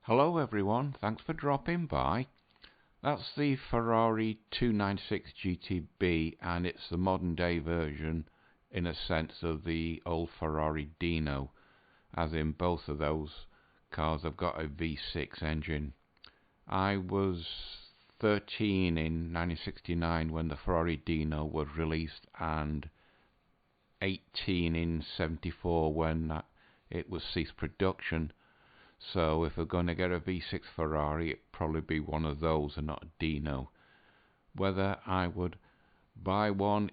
Hello everyone, thanks for dropping by. That's the Ferrari 296 GTB, and it's the modern day version in a sense of the old Ferrari Dino, as in both of those cars have got a V6 engine. I was 13 in 1969 when the Ferrari Dino was released, and 18 in 74 when it was ceased production. So if we're going to get a V6 Ferrari, it'd probably be one of those and not a Dino. Whether I would buy one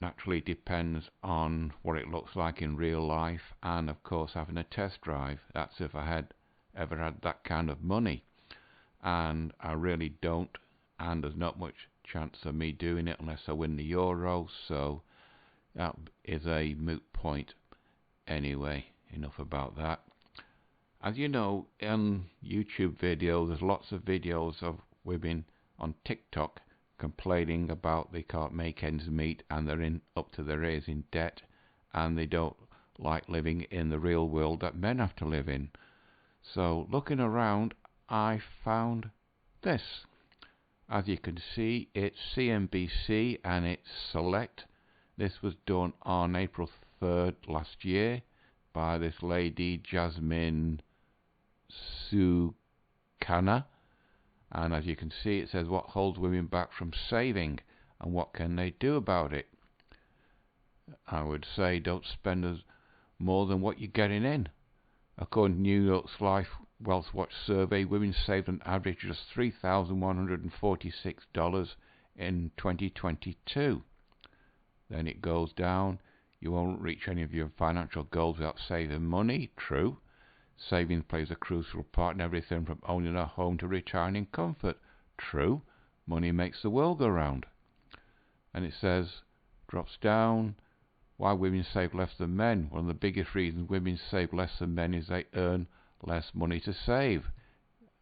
naturally depends on what it looks like in real life, and of course having a test drive. That's if I had ever had that kind of money, and I really don't, and there's not much chance of me doing it unless I win the Euro, so that is a moot point. Anyway, enough about that. As you know, in YouTube videos, there's lots of videos of women on TikTok complaining about they can't make ends meet and they're up to their ears in debt, and they don't like living in the real world that men have to live in. So looking around, I found this. As you can see, it's CNBC and it's Select. This was done on April 3rd last year by this lady, Jasmine Sukana, and as you can see, it says what holds women back from saving and what can they do about it. I would say don't spend more than what you're getting in. According to New York's Life Wealth Watch survey, women saved an average of just $3,146 in 2022. Then it goes down. You won't reach any of your financial goals without saving money. True. Saving plays a crucial part in everything from owning a home to retiring in comfort. True. Money makes the world go round. And it says, drops down, why women save less than men. One of the biggest reasons women save less than men is they earn less money to save,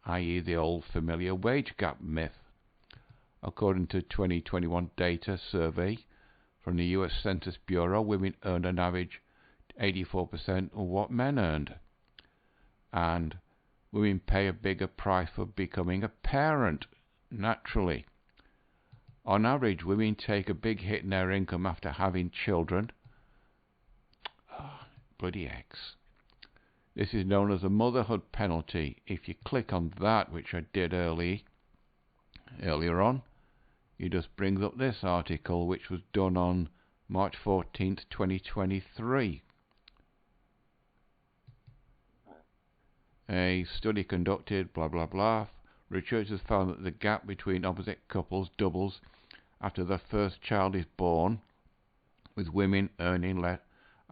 i.e. the old familiar wage gap myth. According to 2021 data survey from the US Census Bureau, women earned an average 84% of what men earned. And women pay a bigger price for becoming a parent, naturally. On average, women take a big hit in their income after having children. Bloody X. This is known as a motherhood penalty. If you click on that, which I did earlier on, it just brings up this article, which was done on March 14th, 2023. A study conducted, blah blah blah. Researchers found that the gap between opposite couples doubles after their first child is born, with women earning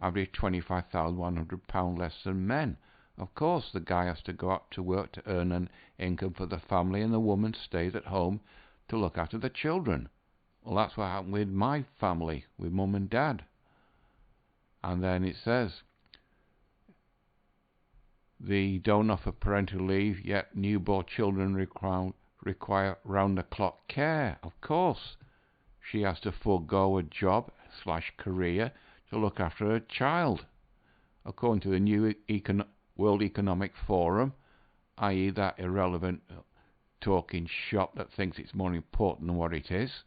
average £25,100 less than men. Of course, the guy has to go out to work to earn an income for the family, and the woman stays at home to look after the children. Well, that's what happened with my family, with mum and dad. And then it says, they don't offer parental leave, yet newborn children require round-the-clock care. Of course, she has to forego a job/career to look after her child. According to the new World Economic Forum, i.e. that irrelevant talking shop that thinks it's more important than what it is,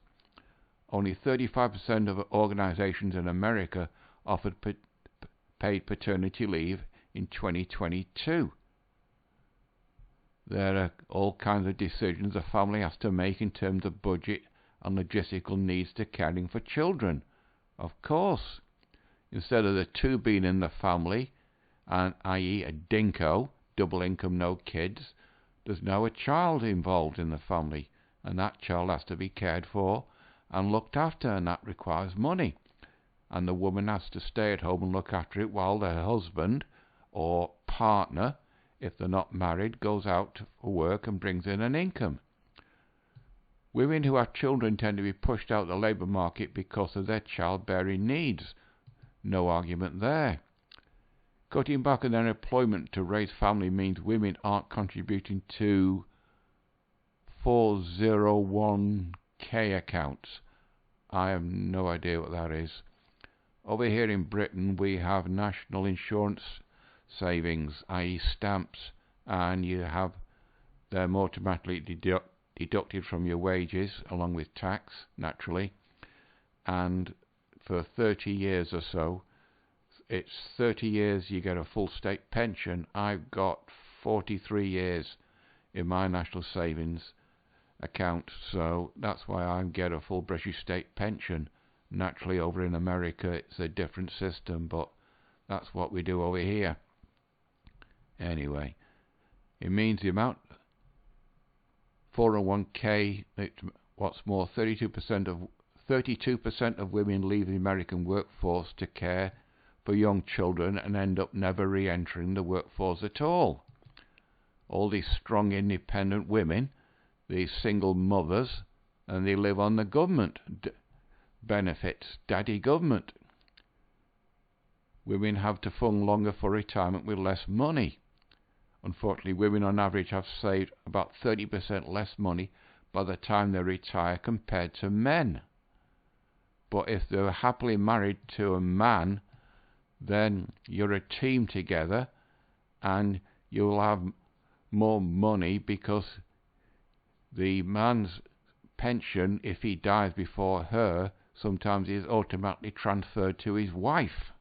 only 35% of organizations in America offered paid paternity leave in 2022. There are all kinds of decisions a family has to make in terms of budget and logistical needs to caring for children. Of course, instead of the two being in the family, and i.e. a dinko, double income, no kids, there's now a child involved in the family, and that child has to be cared for and looked after, and that requires money. And the woman has to stay at home and look after it while their husband or partner, if they're not married, goes out for work and brings in an income. Women who have children tend to be pushed out of the labour market because of their childbearing needs. No argument there. Cutting back on their employment to raise family means women aren't contributing to 401k accounts. I have no idea what that is. Over here in Britain, we have national insurance savings, i.e. stamps, and them automatically deducted from your wages along with tax, naturally. And for 30 years or so, it's 30 years you get a full state pension. I've got 43 years in my national savings account, so that's why I get a full British state pension. Naturally, over in America it's a different system, but that's what we do over here. Anyway, it means the amount 401k, what's more, 32% of women leave the American workforce to care for young children and end up never re-entering the workforce at all. All these strong independent women, these single mothers, and they live on the government benefits, daddy government. Women have to fund longer for retirement with less money. Unfortunately, women on average have saved about 30% less money by the time they retire compared to men. But if they're happily married to a man, then you're a team together and you'll have more money, because the man's pension, if he dies before her, sometimes is automatically transferred to his wife.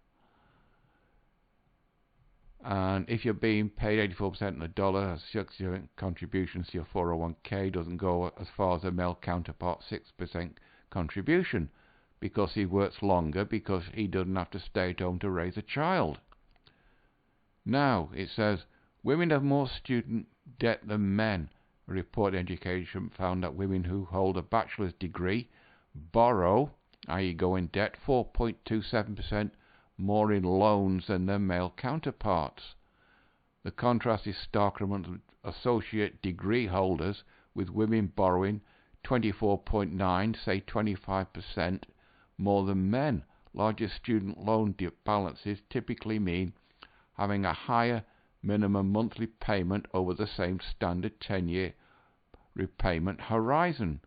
And if you're being paid 84% in the dollar, 6% contributions to your 401k doesn't go as far as a male counterpart 6% contribution, because he works longer, because he doesn't have to stay at home to raise a child. Now, it says, women have more student debt than men. A report in education found that women who hold a bachelor's degree borrow, i.e. go in debt, 4.27% more in loans than their male counterparts. The contrast is stark among associate degree holders, with women borrowing 24.9, say 25% more than men. Larger student loan balances typically mean having a higher minimum monthly payment over the same standard 10-year repayment horizon.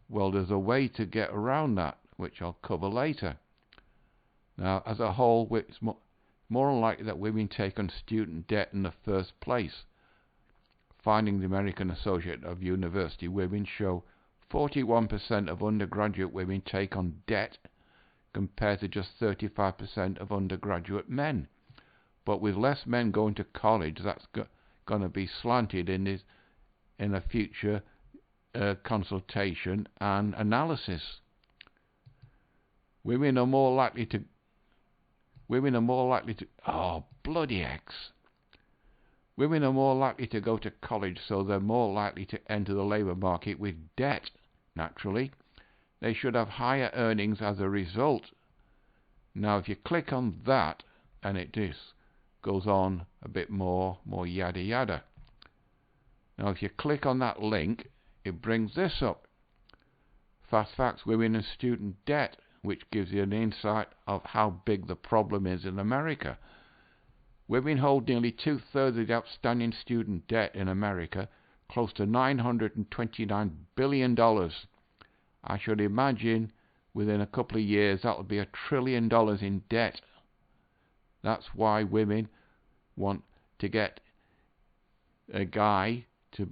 Well, there's a way to get around that, which I'll cover later. Now, as a whole, it's more unlikely that women take on student debt in the first place. Finding the American Association of University Women show 41% of undergraduate women take on debt, compared to just 35% of undergraduate men. But with less men going to college, that's going to be slanted in a future consultation and analysis. Women are more likely to oh, bloody X. Women are more likely to go to college, so they're more likely to enter the labour market with debt. Naturally, they should have higher earnings as a result. Now, if you click on that, and it just goes on a bit more yada yada. Now, if you click on that link, it brings this up. Fast facts, women and student debt, which gives you an insight of how big the problem is in America. Women hold nearly 2/3 of the outstanding student debt in America, close to $929 billion. I should imagine within a couple of years that will be $1 trillion in debt. That's why women want to get a guy to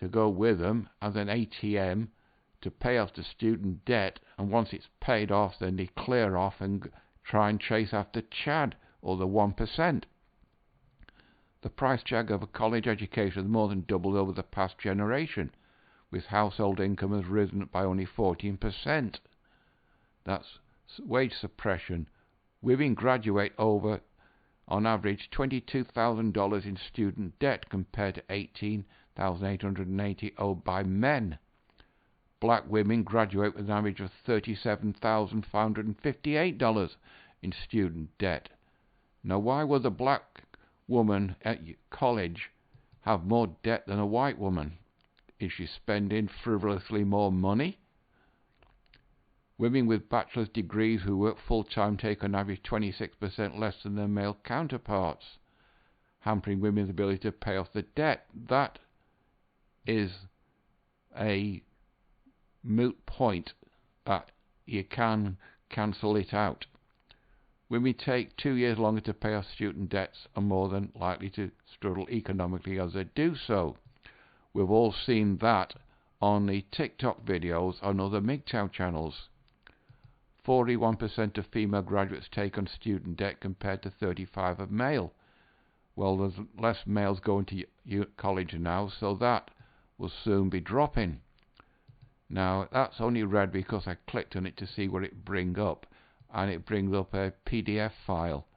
go with them as an ATM to pay off the student debt, and once it's paid off, then they clear off and try and chase after Chad or the 1%. The price tag of a college education has more than doubled over the past generation, with household income has risen by only 14%. That's wage suppression. Women graduate over, on average, $22,000 in student debt compared to $18,880 owed by men. Black women graduate with an average of $37,558 in student debt. Now, why would a black woman at college have more debt than a white woman? Is she spending frivolously more money? Women with bachelor's degrees who work full-time take on average 26% less than their male counterparts, hampering women's ability to pay off the debt. That is a moot point that you can cancel it out. Women take 2 years longer to pay off student debts are more than likely to struggle economically as they do so. We've all seen that on the TikTok videos on other MGTOW channels. 41% of female graduates take on student debt compared to 35% of male. Well, there's less males going to college now, so that will soon be dropping. Now, that's only red because I clicked on it to see what it brings up, and it brings up a PDF file,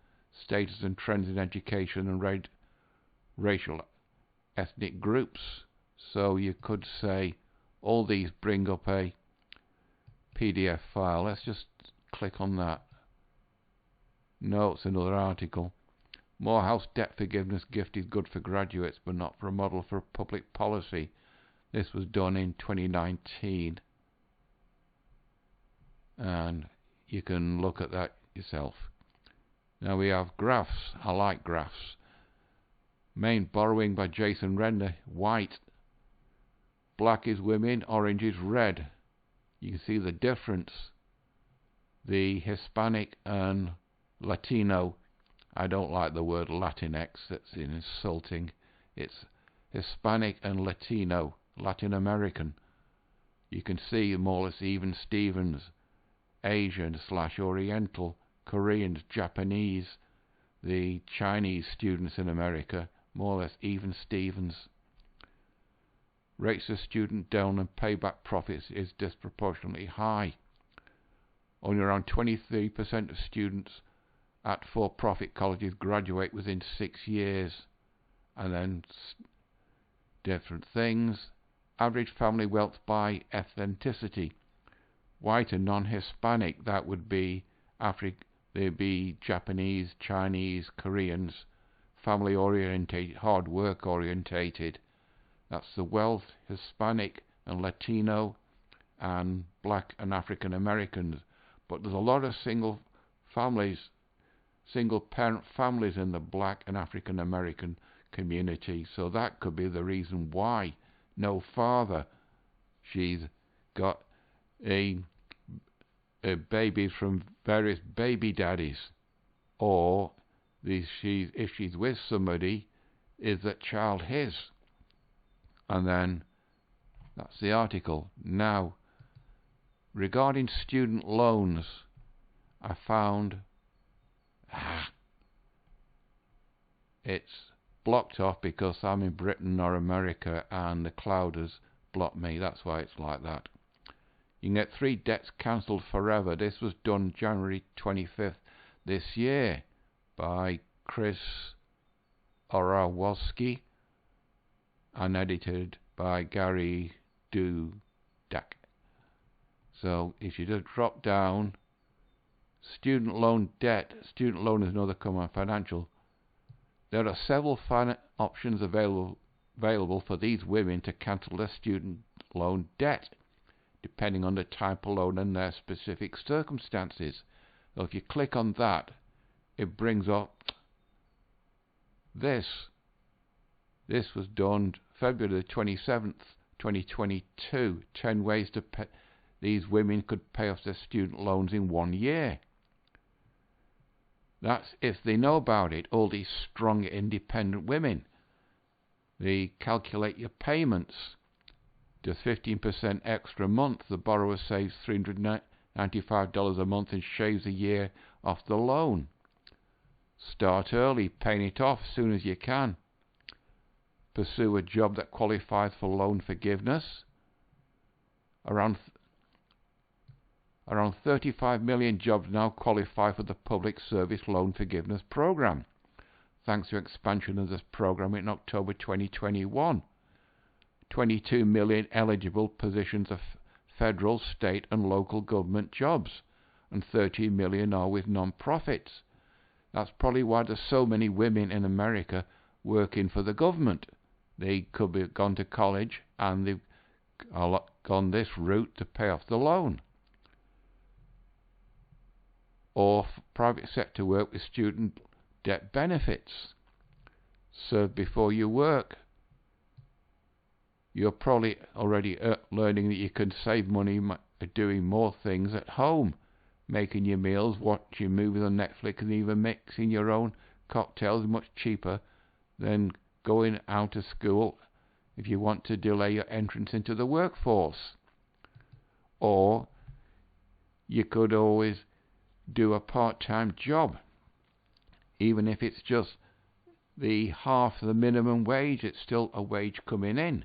Status and Trends in Education and Racial Ethnic Groups. So you could say all these bring up a PDF file. Let's just click on that. No, it's another article. Morehouse debt forgiveness gift is good for graduates but not for a model for public policy. This was done in 2019. And you can look at that yourself. Now we have graphs. I like graphs. Main borrowing by Jason Render. White. Black is women. Orange is red. You can see the difference. The Hispanic and Latino. I don't like the word Latinx. That's insulting. It's Hispanic and Latino. Latin American. You can see more or less even Stevens. Asian/Oriental, Koreans, Japanese, the Chinese students in America, more or less even Stevens. Rates of student down and payback profits is disproportionately high. Only around 23% of students at for-profit colleges graduate within 6 years. And then different things. Average family wealth by ethnicity. White and non-Hispanic, that would be they'd be Japanese, Chinese, Koreans, family orientated, hard work orientated. That's the wealth. Hispanic and Latino and Black and African Americans. But there's a lot of single parent families in the Black and African American community, so that could be the reason why. No father. She's got babies from various baby daddies, or if she's with somebody, is that child his? And then that's the article. Now, regarding student loans, I found it's blocked off because I'm in Britain or America and the cloud has blocked me. That's why it's like that. You can get 3 debts cancelled forever. This was done January 25th this year by Chris Orawowski and edited by Gary Dudak. So if you just drop down, student loan debt, student loan is another common financial. There are several options available for these women to cancel their student loan debt, depending on the type of loan and their specific circumstances. So if you click on that, it brings up this. This was done February the 27th, 2022. 10 ways to pay. These women could pay off their student loans in 1 year. That's if they know about it, all these strong, independent women. They calculate your payments. Just 15% extra a month. The borrower saves $395 a month and shaves a year off the loan. Start early, paying it off as soon as you can. Pursue a job that qualifies for loan forgiveness. Around 35 million jobs now qualify for the Public Service Loan Forgiveness Program, thanks to expansion of this program in October 2021. 22 million eligible positions of federal, state and local government jobs, and 13 million are with non-profits. That's probably why there's so many women in America working for the government. They could have gone to college and they've gone this route to pay off the loan. Or private sector work with student debt benefits. Serve before you work. You're probably already learning that you can save money by doing more things at home. making your meals, watching movies on Netflix, and even mixing your own cocktails much cheaper than going out of school if you want to delay your entrance into the workforce. Or you could always do a part-time job, even if it's just the half of the minimum wage. It's still a wage coming in.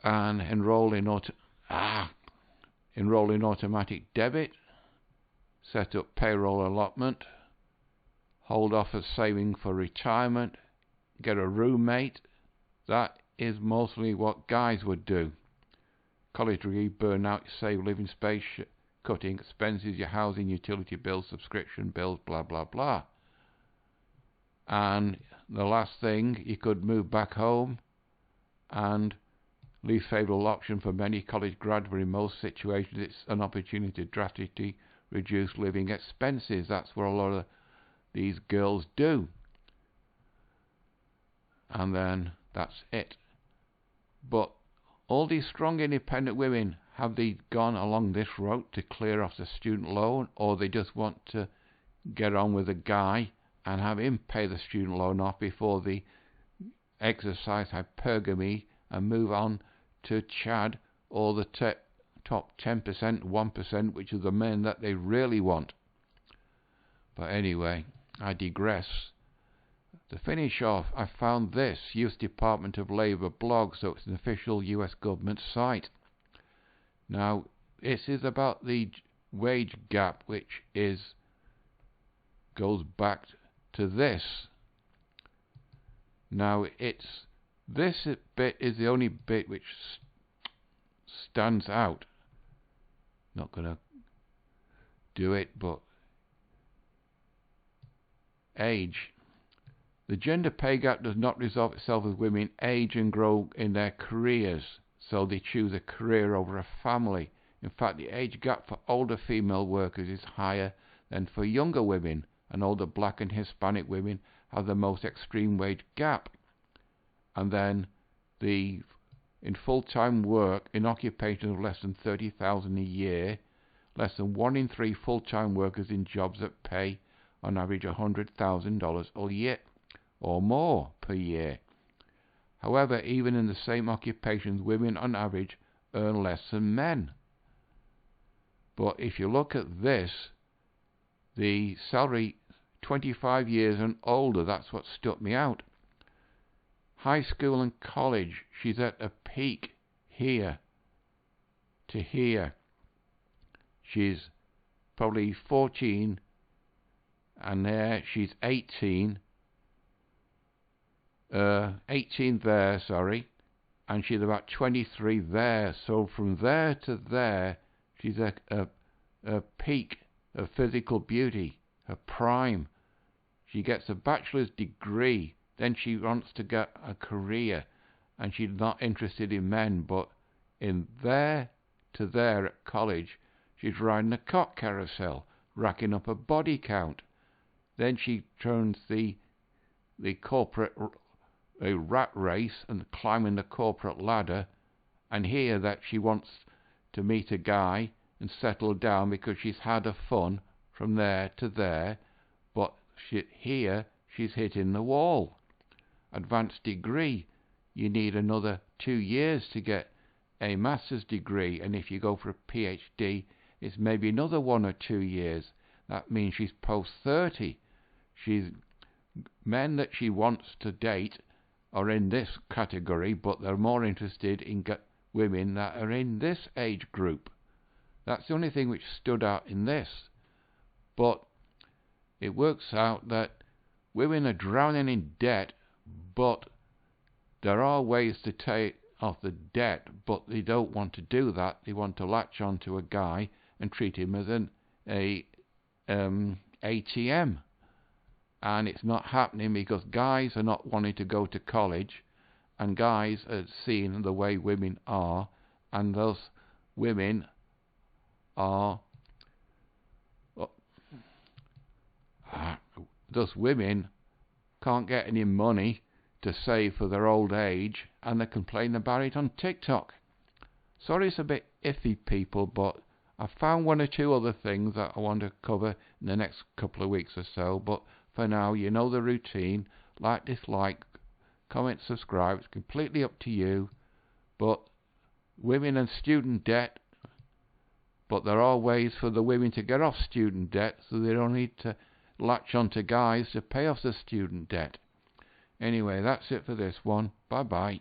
And enroll in automatic debit, set up payroll allotment, hold off as saving for retirement, get a roommate. That is mostly what guys would do. College degree, burnout, save living space, cutting expenses, your housing, utility bills, subscription bills, blah blah blah. And the last thing, you could move back home, and least favourable option for many college grads, but in most situations it's an opportunity to drastically reduce living expenses. That's what a lot of these girls do. And then that's it. But all these strong independent women, have they gone along this route to clear off the student loan, or they just want to get on with a guy and have him pay the student loan off before they exercise hypergamy and move on to Chad or the top 10%, 1%, which are the men that they really want? But anyway, I digress. To finish off, I found this US Department of Labor blog, so it's an official US government site. Now, this is about the wage gap, which goes back to this. Now, this bit is the only bit which stands out. Not going to do it, but age. The gender pay gap does not resolve itself as women age and grow in their careers, so they choose a career over a family. In fact, the age gap for older female workers is higher than for younger women, and older black and Hispanic women have the most extreme wage gap. And then in full-time work, in occupations of less than $30,000 a year, less than 1 in 3 full-time workers in jobs that pay on average $100,000 a year or more per year. However, even in the same occupations, women on average earn less than men. But if you look at this, the salary 25 years and older, that's what stuck me out. High school and college, she's at a peak here to here. She's probably 14, and there she's 18. 18 there, sorry, and she's about 23 there. So from there to there, she's at a peak of physical beauty, her prime. She gets a bachelor's degree, then she wants to get a career, and she's not interested in men, but in there to there at college, she's riding a cock carousel, racking up a body count. Then she turns the corporate a rat race and climbing the corporate ladder, and here that she wants to meet a guy and settle down because she's had her fun from there to there, but here she's hitting the wall. Advanced degree, you need another 2 years to get a master's degree, and if you go for a PhD, it's maybe another 1 or 2 years. That means she's post 30. Men that she wants to date are in this category, but they're more interested in women that are in this age group. That's the only thing which stood out in this. But it works out that women are drowning in debt, but there are ways to take off the debt, but they don't want to do that. They want to latch on to a guy and treat him as an ATM. And it's not happening because guys are not wanting to go to college, and guys are seeing the way women are, and those women are can't get any money to save for their old age, and they complain about it on TikTok. Sorry it's a bit iffy, people, but I found one or two other things that I want to cover in the next couple of weeks or so, but for now, you know the routine. Like, dislike, comment, subscribe. It's completely up to you. But women and student debt, but there are ways for the women to get off student debt, so they don't need to latch on to guys to pay off the student debt. Anyway, that's it for this one. Bye bye.